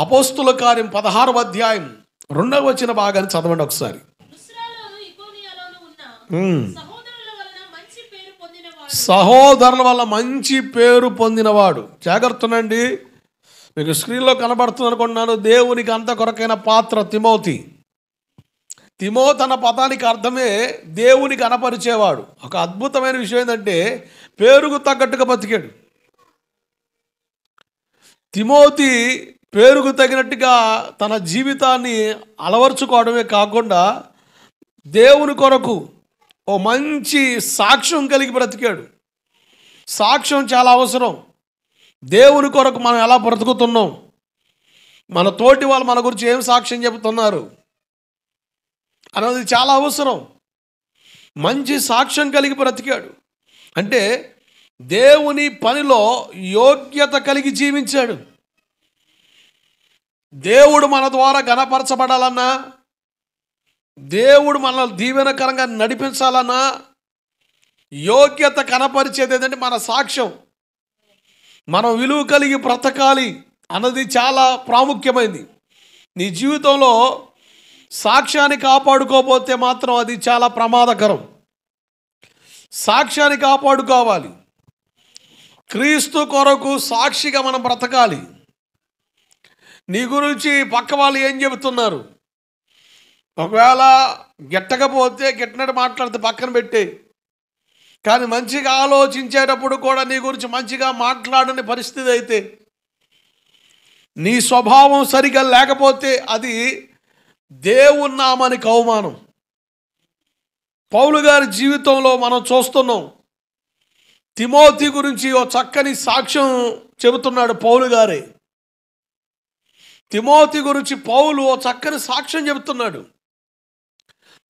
అపోస్తుల కార్యం 16వ అధ్యాయం 2వ వచన భాగాన్ని చదవండి ఒకసారి. సహోదరుల వల్ల మంచి పేరు పొందినవాడు. జాగ్రత్తనండి, మీకు స్క్రీన్లో కనబడుతుంది అనుకుంటున్నాను. దేవునికి అంత కొరకైన పాత్ర తిమోతి. తిమోతి అన్న పదానికి అర్థమే దేవుని కనపరిచేవాడు. ఒక అద్భుతమైన విషయం ఏంటంటే పేరుకు తగ్గట్టుగా బతికాడు. తిమోతి పేరుకు తగినట్టుగా తన జీవితాన్ని అలవర్చుకోవడమే కాకుండా దేవుని కొరకు ఓ మంచి సాక్ష్యం కలిగి బ్రతికాడు. సాక్ష్యం చాలా అవసరం. దేవుని కొరకు మనం ఎలా బ్రతుకుతున్నాం, మన తోటి వాళ్ళు మన గురించి ఏం సాక్ష్యం చెబుతున్నారు అన్నది చాలా అవసరం. మంచి సాక్ష్యం కలిగి బ్రతికాడు అంటే దేవుని పనిలో యోగ్యత కలిగి జీవించాడు. దేవుడు మన ద్వారా ఘనపరచబడాలన్నా, దేవుడు మనల్ని దీవెనకరంగా నడిపించాలన్నా యోగ్యత కనపరిచేది ఏంటంటే మన సాక్ష్యం. మనం విలువ కలిగి బ్రతకాలి అన్నది చాలా ప్రాముఖ్యమైనది. నీ జీవితంలో సాక్ష్యాన్ని కాపాడుకోకపోతే మాత్రం అది చాలా ప్రమాదకరం. సాక్ష్యాన్ని కాపాడుకోవాలి. క్రీస్తు కొరకు సాక్షిగా మనం బ్రతకాలి. నీ గురించి పక్క వాళ్ళు ఏం చెబుతున్నారు, ఒకవేళ గిట్టకపోతే గిట్టనట్టు మాట్లాడితే పక్కన పెట్టే, కానీ మంచిగా ఆలోచించేటప్పుడు కూడా నీ గురించి మంచిగా మాట్లాడని పరిస్థితి అయితే, నీ స్వభావం సరిగా లేకపోతే అది దేవుని నామానికి అవమానం. పౌలు గారి జీవితంలో మనం చూస్తున్నాం. తిమోతి గురించి ఓ చక్కని సాక్ష్యం చెబుతున్నాడు పౌలు గారే. తిమోతి గురించి పౌలు ఓ చక్కని సాక్ష్యం చెబుతున్నాడు.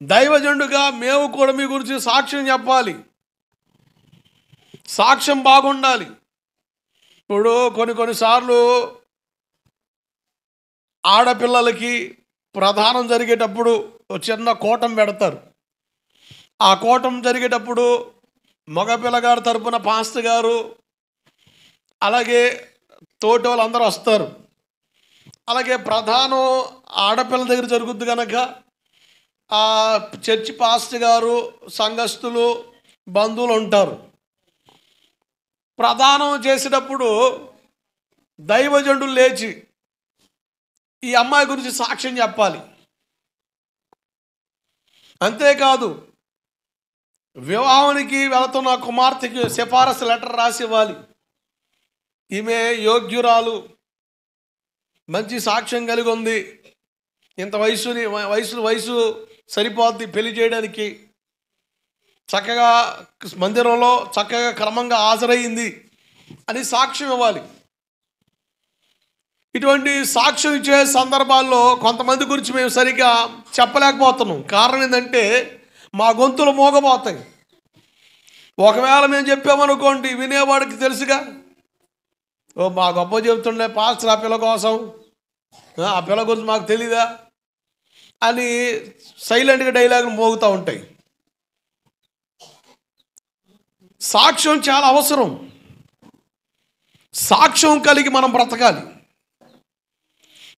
దైవజనుడుగా మేము కూడా మీ గురించి సాక్ష్యం చెప్పాలి, సాక్ష్యం బాగుండాలి. ఇప్పుడు కొన్నిసార్లు ఆడపిల్లలకి ప్రధానం జరిగేటప్పుడు ఒక చిన్న కూటం పెడతారు. ఆ కూటం జరిగేటప్పుడు మగపిల్లగారు తరపున పాస్టర్ గారు అలాగే తోటి వాళ్ళందరూ వస్తారు. అలాగే ప్రధానం ఆడపిల్ల దగ్గర జరుగుద్ది కనుక ఆ చర్చి పాస్టర్ గారు, సంఘస్థులు, బంధువులు ఉంటారు. ప్రధానం చేసేటప్పుడు దైవజనుడు లేచి ఈ అమ్మాయి గురించి సాక్ష్యం చెప్పాలి. అంతేకాదు వివాహానికి వెళుతున్న కుమార్తెకి సిఫారసు లెటర్ రాసి ఇవ్వాలి. ఈమె యోగ్యురాలు, మంచి సాక్ష్యం కలిగి ఉంది, ఇంత వయసు సరిపోద్ది పెళ్లి చేయడానికి, చక్కగా మందిరంలో చక్కగా క్రమంగా హాజరయ్యింది అని సాక్ష్యం ఇవ్వాలి. ఇటువంటి సాక్ష్యం ఇచ్చే సందర్భాల్లో కొంతమంది గురించి మేము సరిగ్గా చెప్పలేకపోతున్నాం. కారణం ఏంటంటే మా గొంతులు మోగబోతాయి. ఒకవేళ మేము చెప్పామనుకోండి, వినేవాడికి తెలుసుగా, ఓ మా గొప్ప చెబుతుండే పాస్టర్ ఆ పిల్ల కోసం, ఆ పిల్ల గురించి మాకు తెలీదా అని సైలెంట్గా డైలాగులు మోగుతూ ఉంటాయి. సాక్ష్యం చాలా అవసరం. సాక్ష్యం కలిగి మనం బ్రతకాలి.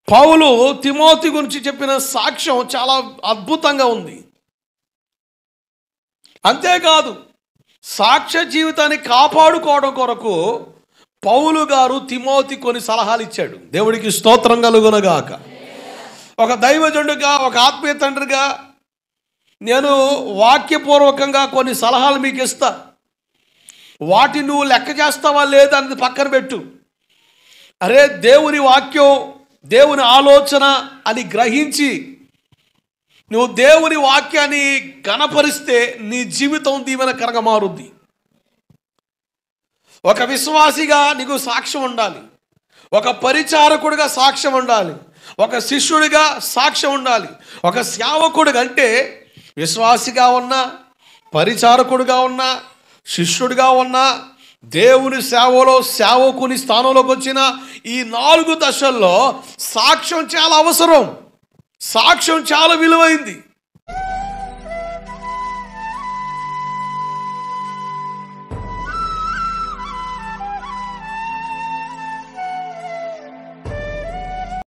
పౌలు తిమోతి గురించి చెప్పిన సాక్ష్యం చాలా అద్భుతంగా ఉంది. అంతేకాదు సాక్ష్య జీవితాన్ని కాపాడుకోవడం కొరకు పౌలు గారు తిమోతి కొన్ని సలహాలు ఇచ్చాడు. దేవుడికి స్తోత్రం కలుగునగాక. ఒక దైవజనుడిగా, ఒక ఆత్మీయ తండ్రిగా నేను వాక్యపూర్వకంగా కొన్ని సలహాలు మీకు ఇస్తా. వాటిని నువ్వు లెక్క చేస్తావా లేదా అనేది పక్కన పెట్టు. అరే దేవుని వాక్యం, దేవుని ఆలోచన అని గ్రహించి నువ్వు దేవుని వాక్యాన్ని ఘనపరిస్తే నీ జీవితం దీవెనకరంగా మారుద్ది. ఒక విశ్వాసిగా నీకు సాక్ష్యం ఉండాలి, ఒక పరిచారకుడిగా సాక్ష్యం ఉండాలి, ఒక శిష్యుడిగా సాక్ష్యం ఉండాలి. ఒక సేవకుడిగా అంటే విశ్వాసిగా ఉన్నా, పరిచారకుడిగా ఉన్నా, శిష్యుడిగా ఉన్నా, దేవుని సేవలో సేవకుని స్థానంలోకి వచ్చిన ఈ 4 దశల్లో సాక్ష్యం చాలా అవసరం. సాక్ష్యం చాలా విలువైంది.